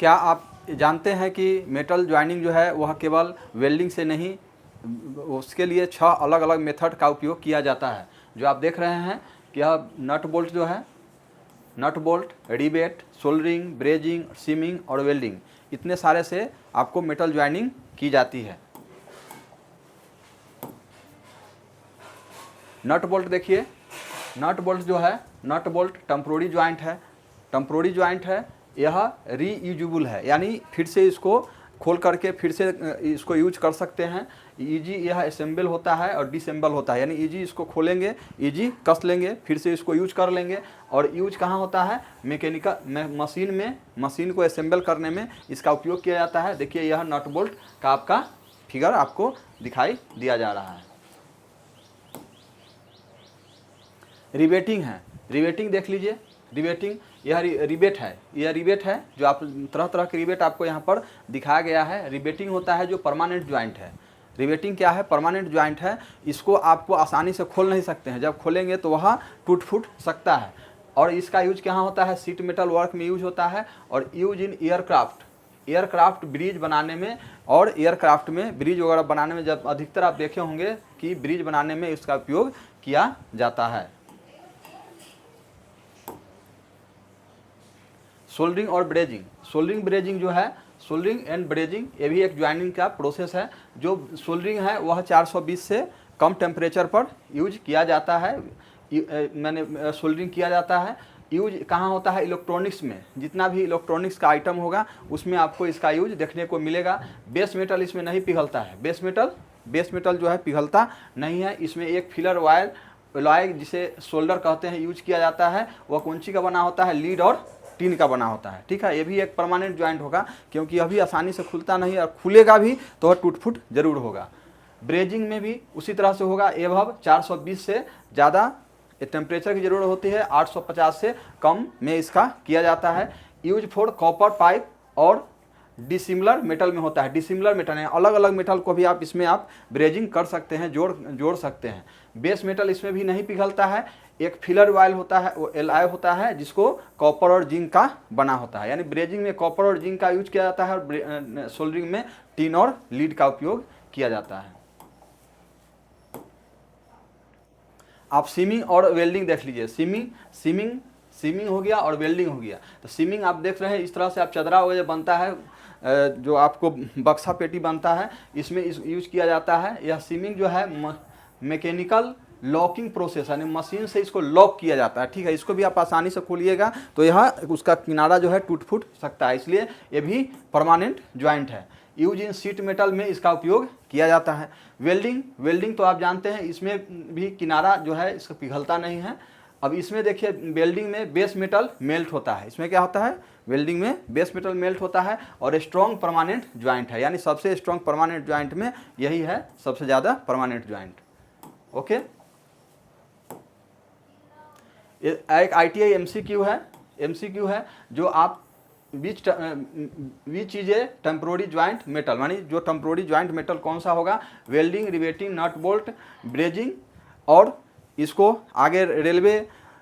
क्या आप जानते हैं कि मेटल ज्वाइनिंग जो है वह केवल वेल्डिंग से नहीं, उसके लिए 6 अलग अलग मेथड का उपयोग किया जाता है। जो आप देख रहे हैं कि यह नट बोल्ट जो है, nut bolt, rivet, soldering, brazing, seaming और वेल्डिंग, इतने सारे से आपको मेटल ज्वाइनिंग की जाती है। नट बोल्ट देखिए, नट बोल्ट जो है, नट बोल्ट टेम्पोररी ज्वाइंट है, टेम्पोररी ज्वाइंट है, यह रीयूजेबल है, यानी फिर से इसको खोल करके फिर से इसको यूज कर सकते हैं। ईजी यह असेंबल होता है और डिसेंबल होता है, यानी ईजी इसको खोलेंगे, ईजी कस लेंगे, फिर से इसको यूज कर लेंगे। और यूज कहाँ होता है? मैकेनिकल मशीन में, मशीन को असेंबल करने में इसका उपयोग किया जाता है। देखिए यह नट बोल्ट का आपका फिगर आपको दिखाई दिया जा रहा है। रिवेटिंग है, रिवेटिंग देख लीजिए, रिवेटिंग, यह रिवेट है, यह रिवेट है जो आप तरह तरह के रिवेट आपको यहाँ पर दिखाया गया है। रिवेटिंग होता है जो परमानेंट ज्वाइंट है। रिवेटिंग क्या है? परमानेंट ज्वाइंट है, इसको आपको आसानी से खोल नहीं सकते हैं, जब खोलेंगे तो वह टूट फूट सकता है। और इसका यूज कहाँ होता है? सीट मेटल वर्क में यूज होता है और use in aircraft, aircraft bridge बनाने में, और एयरक्राफ्ट में ब्रिज वगैरह बनाने में, जब अधिकतर आप देखे होंगे कि ब्रिज बनाने में इसका उपयोग किया जाता है। सोल्डरिंग और ब्रेजिंग, सोल्डरिंग ब्रेजिंग जो है, सोल्डरिंग एंड ब्रेजिंग, ये भी एक ज्वाइनिंग का प्रोसेस है। जो सोल्डरिंग है वह 420 से कम टेम्परेचर पर यूज किया जाता है, मैंने सोल्डरिंग किया जाता है। यूज कहाँ होता है? इलेक्ट्रॉनिक्स में, जितना भी इलेक्ट्रॉनिक्स का आइटम होगा उसमें आपको इसका यूज देखने को मिलेगा। बेस मेटल इसमें नहीं पिघलता है, बेस मेटल जो है पिघलता नहीं है। इसमें एक फिलर वायर एलॉय जिसे सोल्डर कहते हैं यूज किया जाता है। वह कौन सी का बना होता है? लीड और टीन का बना होता है, ठीक है। ये भी एक परमानेंट ज्वाइंट होगा, क्योंकि यह भी आसानी से खुलता नहीं, और खुलेगा भी तो वह टूट फूट जरूर होगा। ब्रेजिंग में भी उसी तरह से होगा। एबव 420 से ज़्यादा टेम्परेचर की जरूरत होती है, 850 से कम में इसका किया जाता है। यूज फॉर कॉपर पाइप और डिसिमिलर मेटल में होता है। डिसिमिलर मेटल है, अलग अलग मेटल को भी आप इसमें आप ब्रेजिंग कर सकते हैं, जोड़ सकते हैं। बेस मेटल इसमें भी नहीं पिघलता है। एक फिलर वायल होता है, वो एलॉय होता है जिसको कॉपर और जिंक का बना होता है, यानी ब्रेजिंग में कॉपर और जिंक का यूज किया जाता है, और सोल्डरिंग में टीन और लीड का उपयोग किया जाता है। आप सीमिंग और वेल्डिंग देख लीजिए। सीमिंग हो गया और वेल्डिंग हो गया। तो सीमिंग आप देख रहे हैं, इस तरह से आप चदरा वगैरह बनता है, जो आपको बक्सा पेटी बनता है, इसमें यूज किया जाता है। यह सीमिंग जो है मैकेनिकल लॉकिंग प्रोसेस, यानी मशीन से इसको लॉक किया जाता है, ठीक है। इसको भी आप आसानी से खोलिएगा तो यह उसका किनारा जो है टूट फूट सकता है, इसलिए ये भी परमानेंट ज्वाइंट है। यूज इन सीट मेटल में इसका उपयोग किया जाता है। वेल्डिंग तो आप जानते हैं, इसमें भी किनारा जो है इसका पिघलता नहीं है। अब इसमें देखिए, वेल्डिंग में बेस मेटल मेल्ट होता है। इसमें क्या होता है? वेल्डिंग में बेस मेटल मेल्ट होता है और स्ट्रॉन्ग परमानेंट ज्वाइंट है, यानी सबसे स्ट्रॉन्ग परमानेंट ज्वाइंट में यही है, सबसे ज़्यादा परमानेंट ज्वाइंट। ओके, एक ITI MCQ है जो आप बीच चीज़ें टेम्पोररी ज्वाइंट मेटल, यानी जो टेम्पोररी ज्वाइंट मेटल कौन सा होगा? Welding, riveting, nut bolt, brazing, और इसको आगे रेलवे,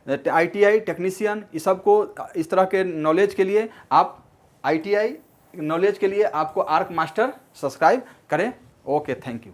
ITI टेक्नीशियन, इस सब को इस तरह के नॉलेज के लिए आप ITI नॉलेज के लिए आपको आर्क मास्टर सब्सक्राइब करें। Okay, thank you.